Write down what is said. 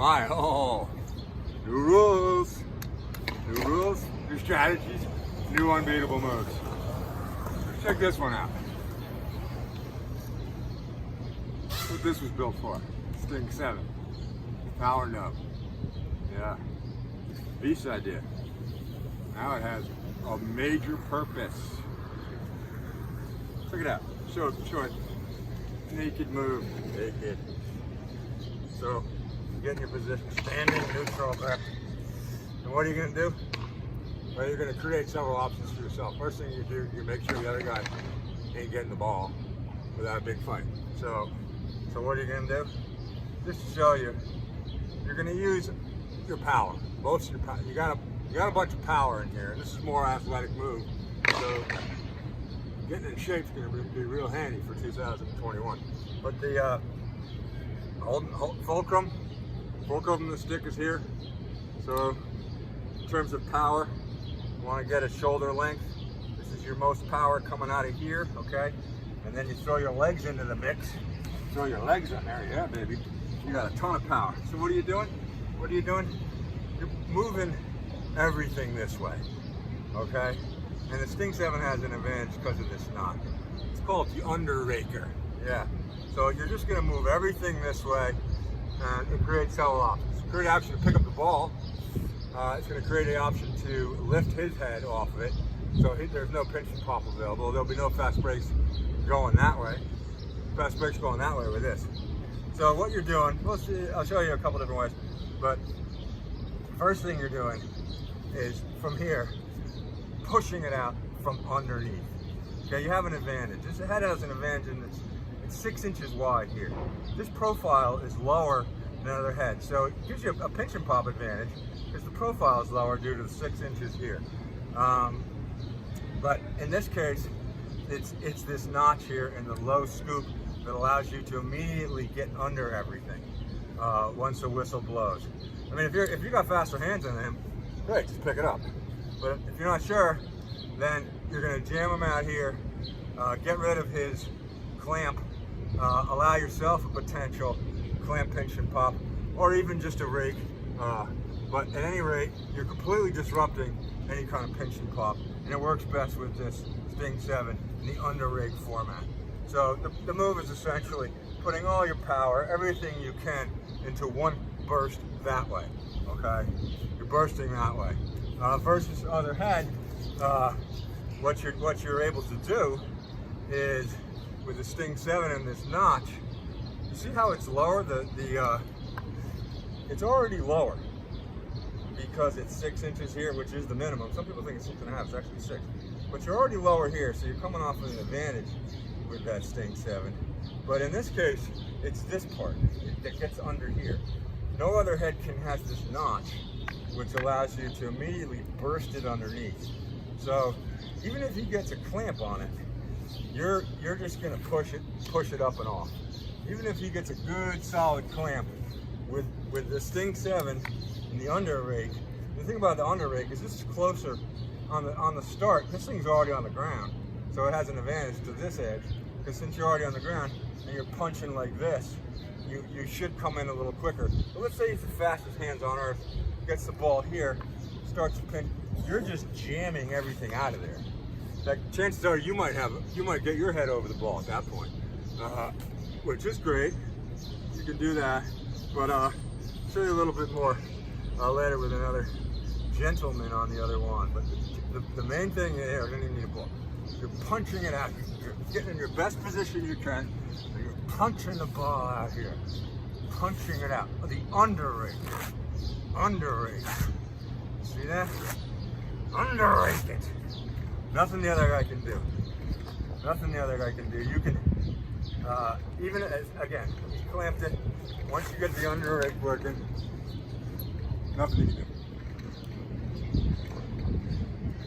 my, oh. New rules, new strategies, new unbeatable moves. Check this one out. That's what this was built for. Sting7. Power nub. Yeah. Beast idea. Now it has a major purpose. Check it out. Show it. Naked move. Naked. So, get in your position, standing neutral there. And what are you going to do? Well, you're going to create several options for yourself. First thing you do, you make sure the other guy ain't getting the ball without a big fight. So what are you going to do? Just to show you, you're going to use your power. Most of your power. You got a bunch of power in here, and this is a more athletic move. So getting in shape is going to be real handy for 2021. But the fulcrum in the stick is here. So in terms of power, you want to get a shoulder length. This is your most power coming out of here, okay? And then you throw your legs into the mix. Throw your legs in there, yeah, baby. You got a ton of power. So what are you doing? You're moving everything this way, okay? And the Sting7 has an advantage because of this knot. It's called the Underraker, yeah. So you're just gonna move everything this way, and it creates several options. Create an option to pick up the ball. It's gonna create an option to lift his head off of it. So there's no pinch and pop available. There'll be no fast breaks going that way. Fast breaks going that way with this. So what you're doing, I'll show you a couple different ways, but first thing you're doing is from here, pushing it out from underneath. Okay, you have an advantage. This head has an advantage in this. It's 6 inches wide here. This profile is lower than other heads, so it gives you a pinch and pop advantage because the profile is lower due to the 6 inches here. But in this case, it's this notch here and the low scoop that allows you to immediately get under everything once the whistle blows. I mean, if you got faster hands than him, great, just pick it up. But if you're not sure, then you're going to jam him out here, get rid of his clamp, allow yourself a potential clamp, pinch, and pop, or even just a rake. But at any rate, you're completely disrupting any kind of pinch and pop, and it works best with this Sting7 in the under-rake format. So the move is essentially putting all your power, everything you can, into one burst that way, okay? You're bursting that way. Versus other head, what you're able to do is, with the Sting7 and this notch, you see how it's lower? It's already lower because it's 6 inches here, which is the minimum. Some people think it's 6.5, it's actually 6. But you're already lower here, so you're coming off of an advantage with that Sting7. But in this case, it's this part that gets under here. No other head has this notch, which allows you to immediately burst it underneath. So even if he gets a clamp on it, you're just gonna push it up and off. Even if he gets a good solid clamp with the Sting7 and the under-rake, the thing about the under-rake is this is closer on the start. This thing's already on the ground, so it has an advantage to this edge, because since you're already on the ground and you're punching like this, you should come in a little quicker. But let's say he's the fastest hands on earth, gets the ball here, starts to pinch, you're just jamming everything out of there. Like, chances are you might get your head over the ball at that point, which is great. You can do that, but I'll show you a little bit more later with another gentleman on the other one. But the main thing here, I don't even need a ball. You're punching it out. You're getting in your best position you can, and you're punching the ball out here. Punching it out. The under-rake. Under-rake. See that? Under-rake it. Nothing the other guy can do. Nothing the other guy can do. You can, even as, again, he clamped it. Once you get the under-rake working, nothing you can do.